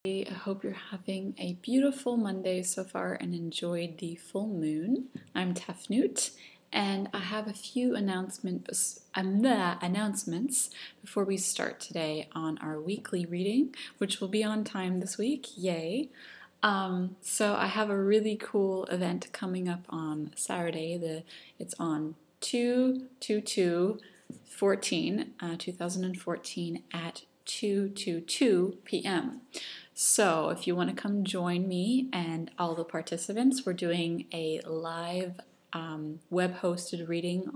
I hope you're having a beautiful Monday so far and enjoyed the full moon. I'm Tefnut, and I have a few announcements before we start today on our weekly reading, which will be on time this week. Yay! So I have a really cool event coming up on Saturday. It's on 2014 at 2:22 p.m. So if you want to come join me and all the participants, we're doing a live web-hosted reading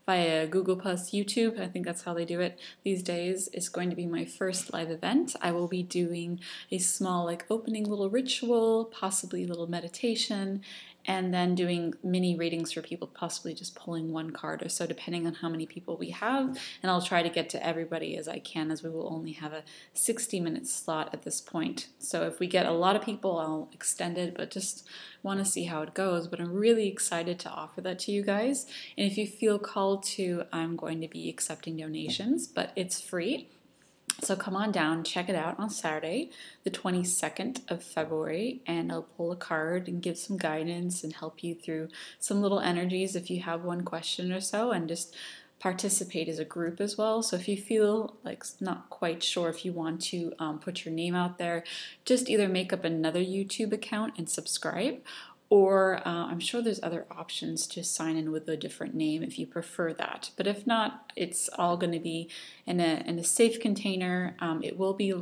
via Google Plus YouTube. I think that's how they do it these days. It's going to be my first live event. I will be doing a small opening little ritual, possibly a little meditation, and then doing mini readings for people, possibly just pulling one card or so, depending on how many people we have. And I'll try to get to everybody as I can, as we will only have a 60-minute slot at this point. So if we get a lot of people, I'll extend it, but just want to see how it goes. But I'm really excited to offer that to you guys. And if you feel called to, I'm going to be accepting donations, but it's free. So come on down, check it out on Saturday, the 22nd of February, and I'll pull a card and give some guidance and help you through some little energies if you have one question or so, and just participate as a group as well. So if you feel not quite sure if you want to put your name out there, just either make up another YouTube account and subscribe, or I'm sure there's other options to sign in with a different name if you prefer that. But if not, it's all going to be in a safe container. It will be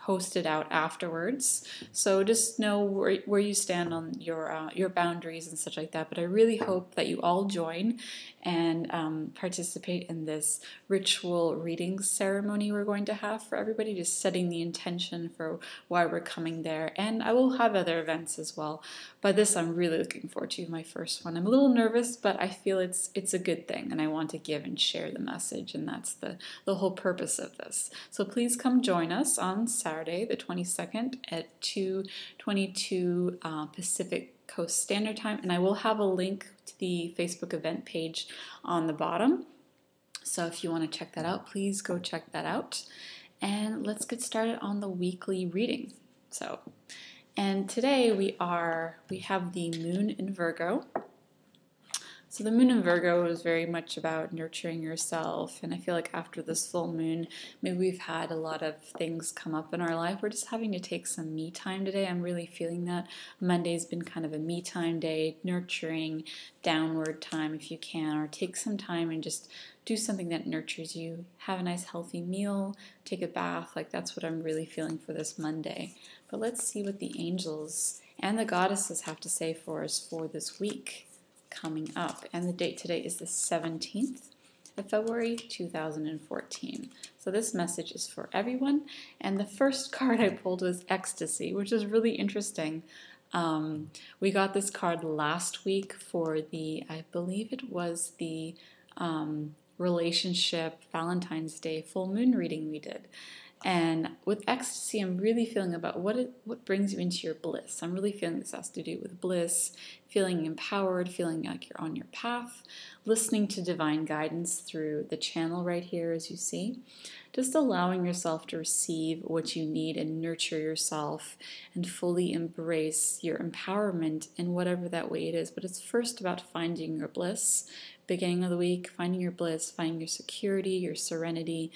hosted out afterwards. So just know where you stand on your boundaries and such like that. But I really hope that you all join and participate in this ritual reading ceremony we're going to have for everybody, just setting the intention for why we're coming there. And I will have other events as well. But this I'm really looking forward to, my first one. I'm a little nervous, but I feel it's a good thing, and I want to give and share the message, and that's the whole purpose of this. So please come join us on Saturday, the 22nd at 2:22 Pacific Coast Standard Time, and I will have a link to the Facebook event page on the bottom. So if you want to check that out, please go check that out. And let's get started on the weekly reading. And today we have the moon in Virgo. So the moon in Virgo is very much about nurturing yourself, and I feel like after this full moon, maybe we've had a lot of things come up in our life. We're just having to take some me time today. I'm really feeling that. Monday's been kind of a me time day, nurturing, downward time if you can, or take some time and just do something that nurtures you. Have a nice healthy meal, take a bath. That's what I'm really feeling for this Monday. But let's see what the angels and the goddesses have to say for us for this week coming up. And the date today is the 17th of February 2014. So this message is for everyone. And the first card I pulled was Ecstasy, which is really interesting. We got this card last week for I believe it was the relationship Valentine's Day full moon reading we did. And with Ecstasy, I'm really feeling about what brings you into your bliss. I'm really feeling this has to do with bliss, feeling empowered, feeling like you're on your path, listening to divine guidance through the channel right here, as you see. Just allowing yourself to receive what you need and nurture yourself and fully embrace your empowerment in whatever that way it is. But it's first about finding your bliss. Beginning of the week, finding your bliss, finding your security, your serenity.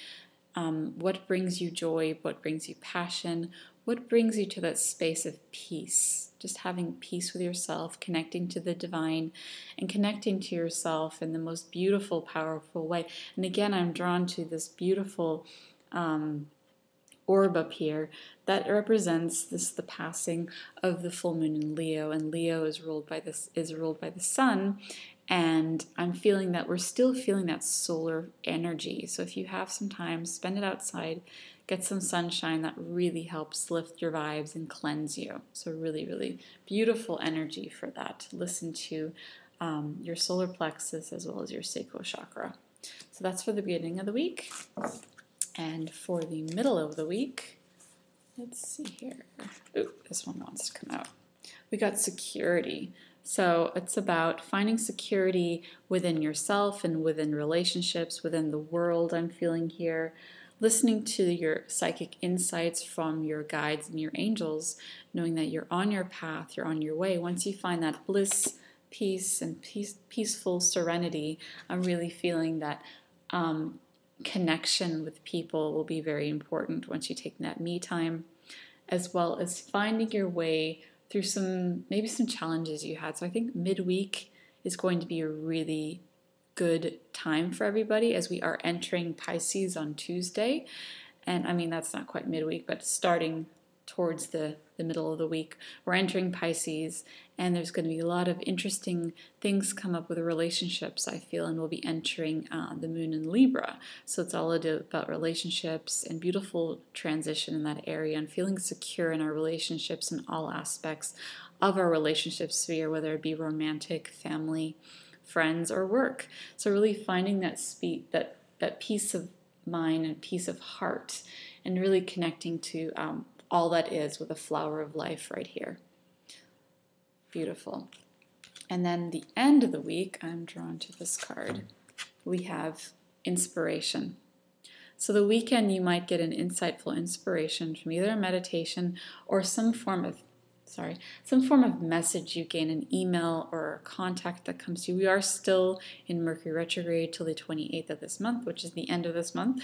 What brings you joy, what brings you passion, what brings you to that space of peace. Just having peace with yourself, connecting to the divine, and connecting to yourself in the most beautiful, powerful way. And again, I'm drawn to this beautiful orb up here that represents the passing of the full moon in Leo, and Leo is ruled by the sun. And I'm feeling that we're still feeling that solar energy. So if you have some time, spend it outside, get some sunshine. That really helps lift your vibes and cleanse you. So really, really beautiful energy for that. Listen to your solar plexus as well as your sacral chakra. So that's for the beginning of the week. And for the middle of the week, let's see here. Ooh, this one wants to come out. We got security. So it's about finding security within yourself and within relationships, within the world I'm feeling here. listening to your psychic insights from your guides and your angels, knowing that you're on your path, you're on your way. Once you find that bliss, peace, and peaceful serenity, I'm really feeling that connection with people will be very important once you take that me time, as well as finding your way through maybe some challenges you had. So I think midweek is going to be a really good time for everybody as we are entering Pisces on Tuesday. And I mean, that's not quite midweek, but starting towards the middle of the week, we're entering Pisces, and there's going to be a lot of interesting things come up with the relationships, I feel, and we'll be entering the moon in Libra. So it's all about relationships and beautiful transition in that area and feeling secure in our relationships in all aspects of our relationship sphere, whether it be romantic, family, friends, or work. So really finding that peace of mind and peace of heart, and really connecting to all that is with a flower of life right here. Beautiful. And then the end of the week, I'm drawn to this card. We have inspiration. So the weekend you might get an insightful inspiration from either a meditation or some form of message you gain, an email or a contact that comes to you. We are still in Mercury retrograde till the 28th of this month, which is the end of this month.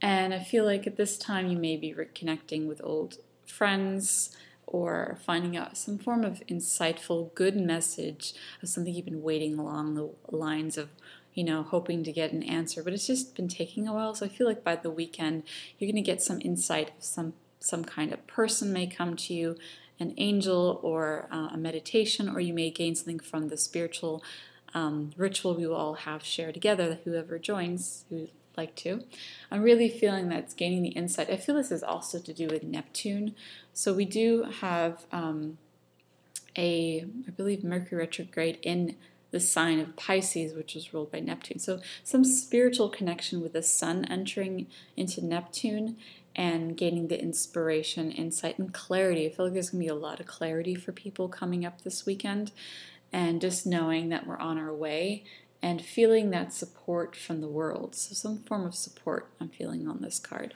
And I feel like at this time you may be reconnecting with old friends or finding out some form of insightful, good message of something you've been waiting along the lines of, hoping to get an answer. But it's just been taking a while. So I feel like by the weekend you're going to get some insight of some kind of person may come to you, an angel or a meditation, or you may gain something from the spiritual ritual we will all have share together, whoever joins, who like to. I'm really feeling that it's gaining the insight. I feel this is also to do with Neptune. So we do have I believe Mercury retrograde in the sign of Pisces, which is ruled by Neptune. So some spiritual connection with the sun entering into Neptune and gaining the inspiration, insight, and clarity. I feel like there's going to be a lot of clarity for people coming up this weekend, and just knowing that we're on our way and feeling that support from the world. So some form of support I'm feeling on this card.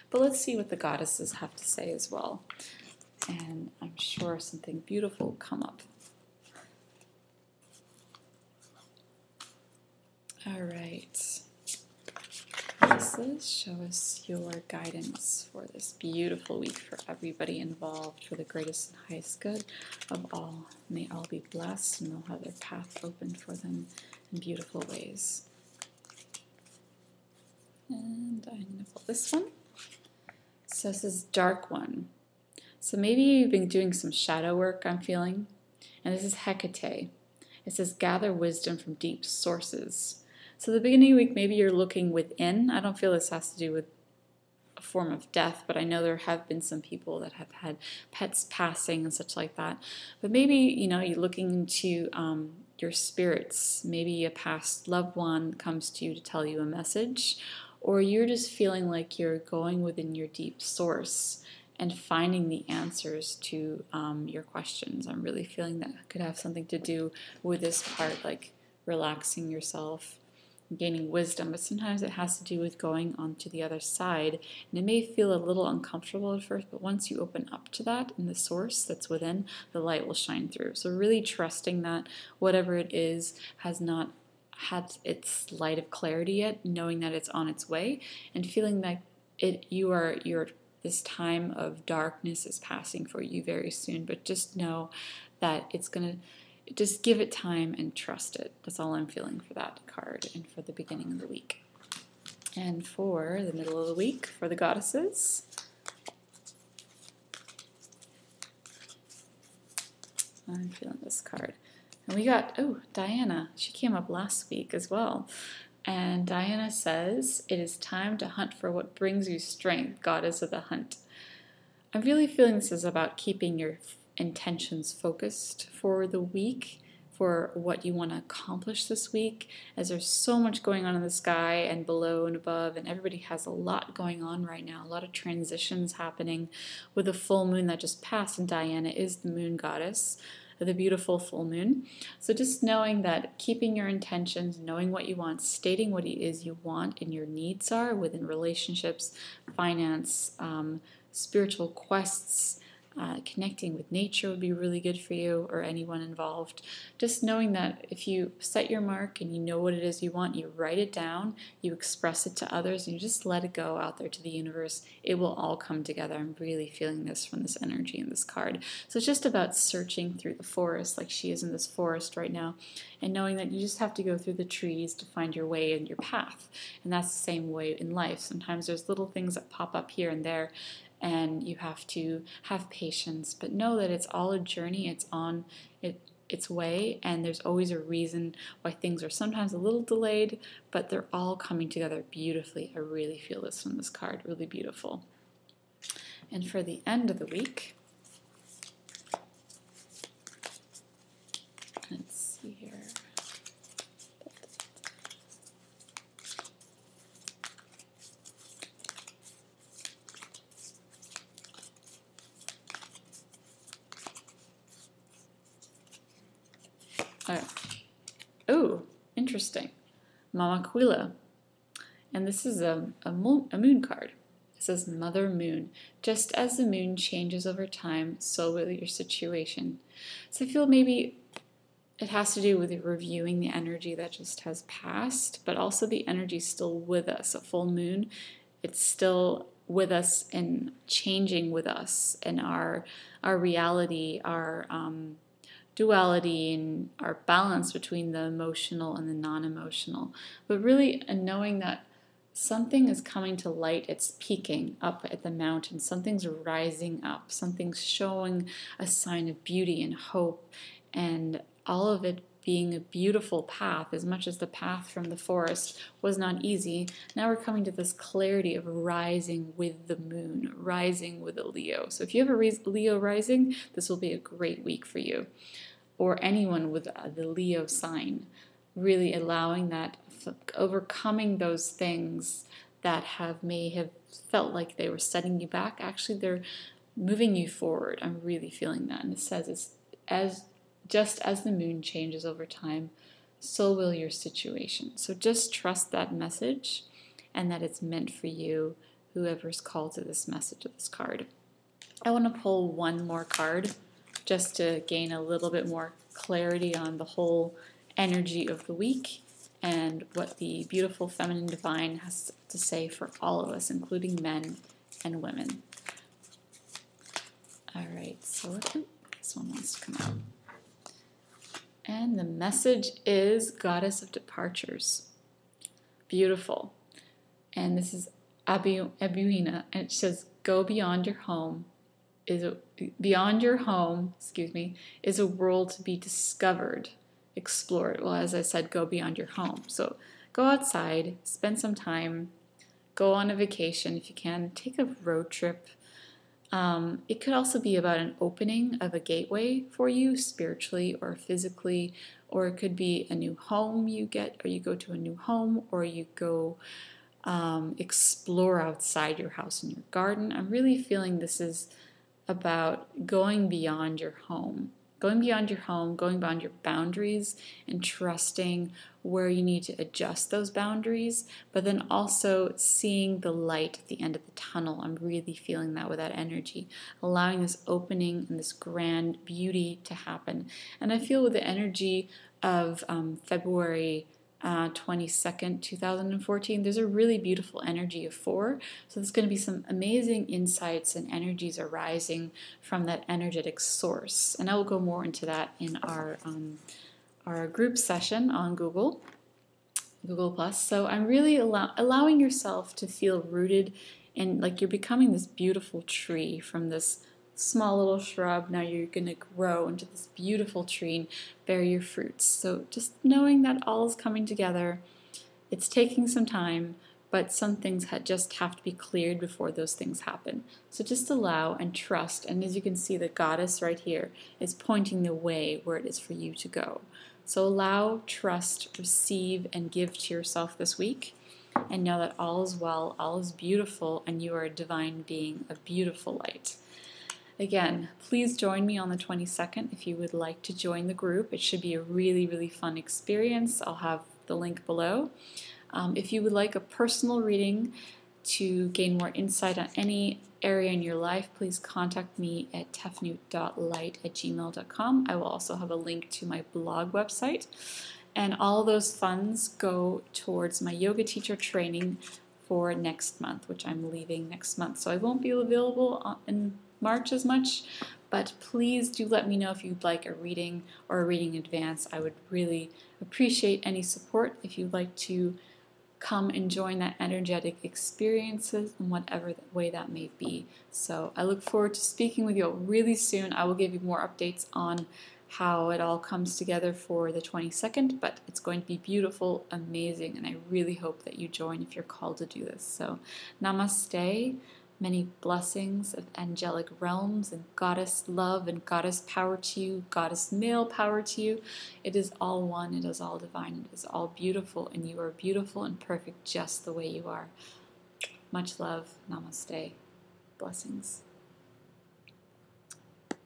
But let's see what the goddesses have to say as well. And I'm sure something beautiful will come up. All right. Goddesses, show us your guidance for this beautiful week for everybody involved, for the greatest and highest good of all. May all be blessed and they'll have their path opened for them in beautiful ways. And I'm going to pull this one. So this is Dark One. So maybe you've been doing some shadow work, I'm feeling. And this is Hecate. It says, gather wisdom from deep sources. So the beginning of the week, maybe you're looking within. I don't feel this has to do with a form of death, but I know there have been some people that have had pets passing and such like that. But maybe, you're looking into your spirits. Maybe a past loved one comes to you to tell you a message, or you're just feeling like you're going within your deep source and finding the answers to your questions. I'm really feeling that could have something to do with this part, like relaxing yourself, gaining wisdom, but sometimes it has to do with going on to the other side. And it may feel a little uncomfortable at first, but once you open up to that in the source that's within, the light will shine through. So really trusting that whatever it is has not had its light of clarity yet, knowing that it's on its way, and feeling that this time of darkness is passing for you very soon. But just know that it's going to, just give it time and trust it. That's all I'm feeling for that card and for the beginning of the week. And for the middle of the week, for the goddesses, I'm feeling this card. And we got, Diana. She came up last week as well. And Diana says, it is time to hunt for what brings you strength, goddess of the hunt. I'm really feeling this is about keeping your intentions focused for the week, for what you want to accomplish this week, as there's so much going on in the sky and below and above, and everybody has a lot going on right now, a lot of transitions happening with the full moon that just passed, and Diana is the moon goddess. the beautiful full moon. So just knowing that, keeping your intentions, knowing what you want, stating what it is you want and your needs are within relationships, finance, spiritual quests, connecting with nature would be really good for you or anyone involved. Just knowing that if you set your mark and you know what it is you want, you write it down, you express it to others, and you just let it go out there to the universe, it will all come together. I'm really feeling this from this energy in this card. So it's just about searching through the forest, like she is in this forest right now, and knowing that you just have to go through the trees to find your way and your path. And that's the same way in life. Sometimes there's little things that pop up here and there, and you have to have patience, but know that it's all a journey. It's on its way, and there's always a reason why things are sometimes a little delayed, but they're all coming together beautifully. I really feel this from this card, really beautiful. And for the end of the week, let's see here. Oh, interesting. Mama Quila. And this is a moon card. It says, Mother Moon. Just as the moon changes over time, so will your situation. So I feel maybe it has to do with reviewing the energy that just has passed, but also the energy still with us. A full moon, it's still with us and changing with us, and our reality, our duality, and our balance between the emotional and the non-emotional. But really knowing that something is coming to light, it's peaking up at the mountain, something's rising up, something's showing a sign of beauty and hope, and all of it being a beautiful path. As much as the path from the forest was not easy, now we're coming to this clarity of rising with the moon, rising with a Leo. So if you have a Leo rising, this will be a great week for you, or anyone with the Leo sign. Really allowing that, overcoming those things that may have felt like they were setting you back. Actually, they're moving you forward. I'm really feeling that. And it says, just as the moon changes over time, so will your situation. So just trust that message, and that it's meant for you, whoever's called to this message of this card. I want to pull one more card just to gain a little bit more clarity on the whole energy of the week and what the beautiful feminine divine has to say for all of us, including men and women. All right, so this one wants to come out. And the message is Goddess of Departures. Beautiful. And this is Abuina, and it says, go beyond your home. Beyond your home, is a world to be discovered, explored. Well, as I said, go beyond your home. So go outside, spend some time, go on a vacation if you can, take a road trip. It could also be about an opening of a gateway for you spiritually or physically, or it could be a new home you get, or you go to a new home, or you go explore outside your house in your garden. I'm really feeling this is about going beyond your home, going beyond your boundaries, and trusting where you need to adjust those boundaries, but then also seeing the light at the end of the tunnel. I'm really feeling that with that energy, allowing this opening and this grand beauty to happen. And I feel with the energy of February 22nd, 2014, there's a really beautiful energy of 4. So there's going to be some amazing insights and energies arising from that energetic source. And I will go more into that in our group session on Google Plus. So I'm really allowing yourself to feel rooted, and like you're becoming this beautiful tree from this small little shrub. Now you're going to grow into this beautiful tree and bear your fruits. So just knowing that all is coming together. It's taking some time, but some things just have to be cleared before those things happen. So just allow and trust. And as you can see, the goddess right here is pointing the way where it is for you to go. So allow, trust, receive, and give to yourself this week. And know that all is well, all is beautiful, and you are a divine being, a beautiful light. Again, please join me on the 22nd if you would like to join the group. It should be a really, really fun experience. I'll have the link below. If you would like a personal reading to gain more insight on any area in your life, please contact me at Tefnut.Light@gmail.com. I will also have a link to my blog website. And all those funds go towards my yoga teacher training for next month, which I'm leaving next month. So I won't be available in March as much, but please do let me know if you'd like a reading or a reading in advance. I would really appreciate any support if you'd like to come and join that energetic experiences in whatever way that may be. So I look forward to speaking with you really soon. I will give you more updates on how it all comes together for the 22nd, but it's going to be beautiful, amazing, and I really hope that you join if you're called to do this. So namaste, many blessings of angelic realms and goddess love and goddess power to you, goddess male power to you. It is all one, it is all divine, it is all beautiful, and you are beautiful and perfect just the way you are. Much love, namaste, blessings.